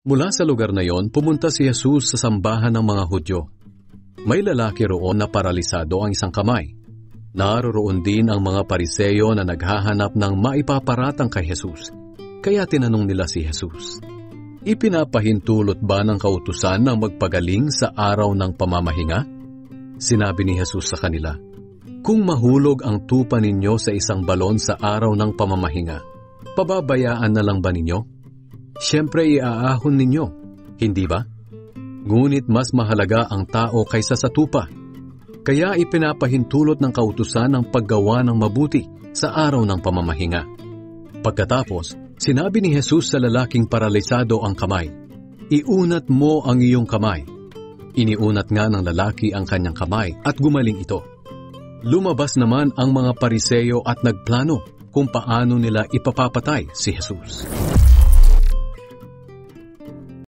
Mula sa lugar na yon, pumunta si Jesus sa sambahan ng mga Hudyo. May lalaki roon na paralisado ang isang kamay. Naroroon din ang mga Pariseyo na naghahanap ng maipaparatang kay Jesus. Kaya tinanong nila si Jesus, "Ipinapahintulot ba ng kautusan na magpagaling sa araw ng pamamahinga?" Sinabi ni Jesus sa kanila, "Kung mahulog ang tupa ninyo sa isang balon sa araw ng pamamahinga, pababayaan na lang ba ninyo? Siyempre iaahon ninyo, hindi ba? Ngunit mas mahalaga ang tao kaysa sa tupa. Kaya ipinapahintulot ng kautusan ang paggawa ng mabuti sa araw ng pamamahinga." Pagkatapos, sinabi ni Jesus sa lalaking paralisado ang kamay, "Iunat mo ang iyong kamay." Iniunat nga ng lalaki ang kanyang kamay at gumaling ito. Lumabas naman ang mga Pariseyo at nagplano kung paano nila ipapapatay si Jesus.